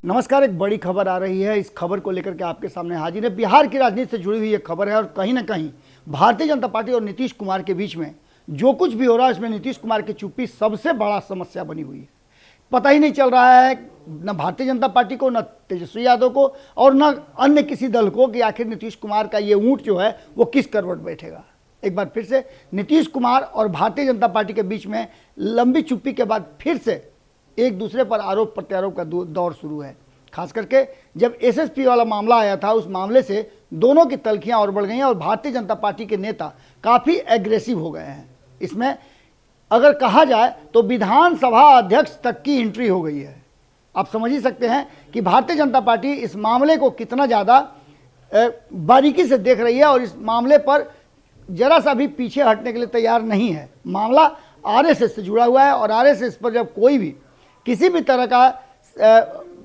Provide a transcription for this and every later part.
नमस्कार। एक बड़ी खबर आ रही है, इस खबर को लेकर के आपके सामने हाजिर है। बिहार की राजनीति से जुड़ी हुई एक खबर है और कहीं ना कहीं भारतीय जनता पार्टी और नीतीश कुमार के बीच में जो कुछ भी हो रहा है इसमें नीतीश कुमार की चुप्पी सबसे बड़ा समस्या बनी हुई है। पता ही नहीं चल रहा है न भारतीय जनता पार्टी को, न तेजस्वी यादव को और न अन्य किसी दल को कि आखिर नीतीश कुमार का ये ऊंट जो है वो किस करवट बैठेगा। एक बार फिर से नीतीश कुमार और भारतीय जनता पार्टी के बीच में लंबी चुप्पी के बाद फिर से एक दूसरे पर आरोप प्रत्यारोप का दौर शुरू है। खास करके जब एसएसपी वाला मामला आया था, उस मामले से दोनों की तल्खियां और बढ़ गई हैं और भारतीय जनता पार्टी के नेता काफ़ी एग्रेसिव हो गए हैं। इसमें अगर कहा जाए तो विधानसभा अध्यक्ष तक की एंट्री हो गई है। आप समझ ही सकते हैं कि भारतीय जनता पार्टी इस मामले को कितना ज़्यादा बारीकी से देख रही है और इस मामले पर जरा सा भी पीछे हटने के लिए तैयार नहीं है। मामला आरएसएस से जुड़ा हुआ है और आरएसएस पर जब कोई भी किसी भी तरह का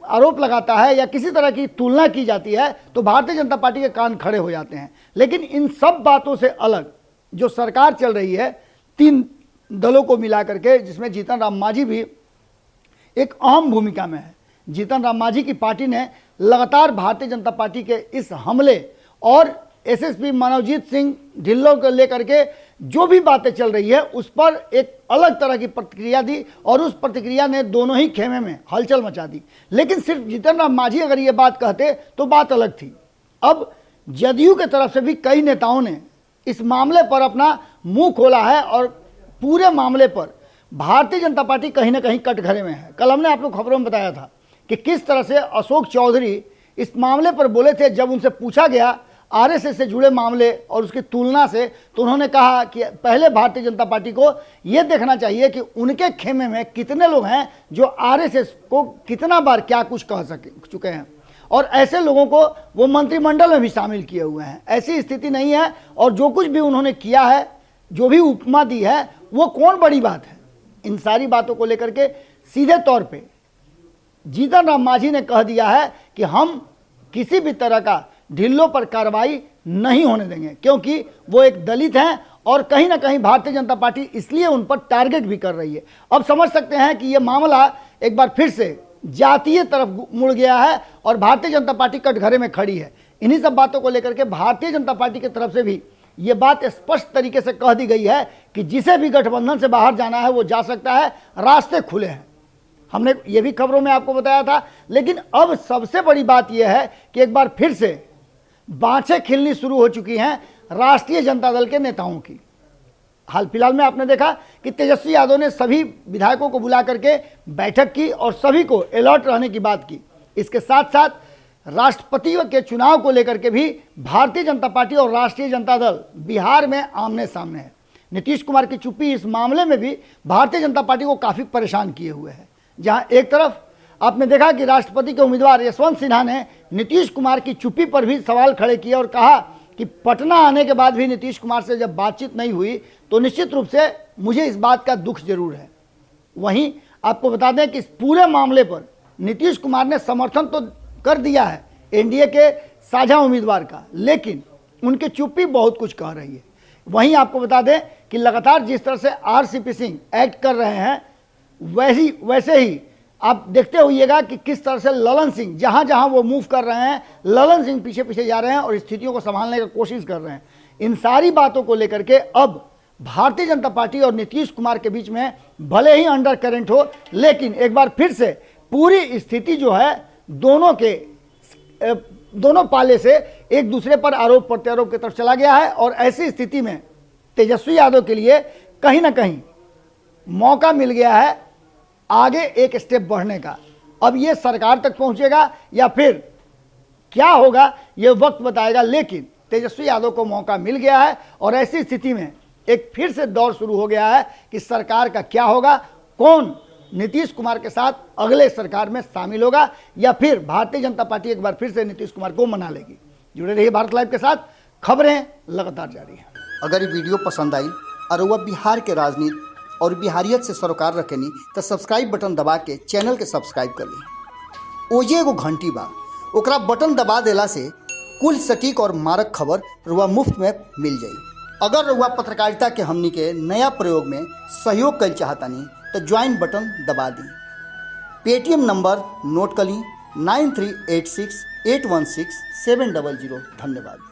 आरोप लगाता है या किसी तरह की तुलना की जाती है तो भारतीय जनता पार्टी के कान खड़े हो जाते हैं। लेकिन इन सब बातों से अलग जो सरकार चल रही है, तीन दलों को मिला करके, जिसमें जीतन राम मांझी भी एक अहम भूमिका में है। जीतन राम मांझी की पार्टी ने लगातार भारतीय जनता पार्टी के इस हमले और एसएसपी मनोजीत सिंह ढिल्लों को लेकर के जो भी बातें चल रही है उस पर एक अलग तरह की प्रतिक्रिया दी और उस प्रतिक्रिया ने दोनों ही खेमे में हलचल मचा दी। लेकिन सिर्फ जीतन राम मांझी अगर ये बात कहते तो बात अलग थी। अब जदयू के तरफ से भी कई नेताओं ने इस मामले पर अपना मुंह खोला है और पूरे मामले पर भारतीय जनता पार्टी कहीं ना कहीं कटघरे में है। कल हमने आप लोग खबरों में बताया था कि किस तरह से अशोक चौधरी इस मामले पर बोले थे। जब उनसे पूछा गया आरएसएस से जुड़े मामले और उसकी तुलना से, तो उन्होंने कहा कि पहले भारतीय जनता पार्टी को यह देखना चाहिए कि उनके खेमे में कितने लोग हैं जो आरएसएस को कितना बार क्या कुछ कह चुके हैं और ऐसे लोगों को वो मंत्रिमंडल में भी शामिल किए हुए हैं। ऐसी स्थिति नहीं है और जो कुछ भी उन्होंने किया है, जो भी उपमा दी है, वो कौन बड़ी बात है। इन सारी बातों को लेकर के सीधे तौर पे जीतन राम मांझी ने कह दिया है कि हम किसी भी तरह का ढिल्लों पर कार्रवाई नहीं होने देंगे, क्योंकि वो एक दलित हैं और कहीं ना कहीं भारतीय जनता पार्टी इसलिए उन पर टारगेट भी कर रही है। अब समझ सकते हैं कि ये मामला एक बार फिर से जातीय तरफ मुड़ गया है और भारतीय जनता पार्टी कटघरे में खड़ी है। इन्हीं सब बातों को लेकर के भारतीय जनता पार्टी की तरफ से भी ये बात स्पष्ट तरीके से कह दी गई है कि जिसे भी गठबंधन से बाहर जाना है वो जा सकता है, रास्ते खुले हैं। हमने ये भी खबरों में आपको बताया था। लेकिन अब सबसे बड़ी बात यह है कि एक बार फिर से बाँछें खिलनी शुरू हो चुकी हैं राष्ट्रीय जनता दल के नेताओं की। हाल फिलहाल में आपने देखा कि तेजस्वी यादव ने सभी विधायकों को बुला करके बैठक की और सभी को अलर्ट रहने की बात की। इसके साथ साथ राष्ट्रपति के चुनाव को लेकर के भी भारतीय जनता पार्टी और राष्ट्रीय जनता दल बिहार में आमने सामने है। नीतीश कुमार की चुप्पी इस मामले में भी भारतीय जनता पार्टी को काफ़ी परेशान किए हुए है। जहां एक तरफ आपने देखा कि राष्ट्रपति के उम्मीदवार यशवंत सिन्हा ने नीतीश कुमार की चुप्पी पर भी सवाल खड़े किए और कहा कि पटना आने के बाद भी नीतीश कुमार से जब बातचीत नहीं हुई तो निश्चित रूप से मुझे इस बात का दुख जरूर है। वहीं आपको बता दें कि इस पूरे मामले पर नीतीश कुमार ने समर्थन तो कर दिया है एनडीए के साझा उम्मीदवार का, लेकिन उनकी चुप्पी बहुत कुछ कह रही है। वहीं आपको बता दें कि लगातार जिस तरह से आरसीपी सिंह एक्ट कर रहे हैं वैसे ही आप देखते होइएगा कि किस तरह से ललन सिंह जहां जहां वो मूव कर रहे हैं, ललन सिंह पीछे पीछे जा रहे हैं और स्थितियों को संभालने की कोशिश कर रहे हैं। इन सारी बातों को लेकर के अब भारतीय जनता पार्टी और नीतीश कुमार के बीच में भले ही अंडर करंट हो, लेकिन एक बार फिर से पूरी स्थिति जो है दोनों पाले से एक दूसरे पर आरोप प्रत्यारोप की तरफ चला गया है और ऐसी स्थिति में तेजस्वी यादव के लिए कहीं ना कहीं मौका मिल गया है आगे एक स्टेप बढ़ने का। अब ये सरकार तक पहुंचेगा या फिर क्या होगा ये वक्त बताएगा, लेकिन तेजस्वी यादव को मौका मिल गया है और ऐसी स्थिति में एक फिर से दौर शुरू हो गया है कि सरकार का क्या होगा, कौन नीतीश कुमार के साथ अगले सरकार में शामिल होगा या फिर भारतीय जनता पार्टी एक बार फिर से नीतीश कुमार को मना लेगी। जुड़े रहिए भारत लाइव के साथ, खबरें लगातार जारी हैं। अगर ये वीडियो पसंद आई और वह बिहार के राजनीति और बिहारियत से सरोकार रखेनी तो सब्सक्राइब बटन दबा के चैनल के सब्सक्राइब कर ली। ओजे एगो घंटी बा, ओकरा बटन दबा देला से कुल सटीक और मारक खबर रुआ मुफ्त में मिल जाई। अगर रुआ पत्रकारिता के हमनी के नया प्रयोग में सहयोग कर चाहतानी तो ज्वाइन बटन दबा दी। पेटीएम नंबर नोट कर ली 9386816700। धन्यवाद।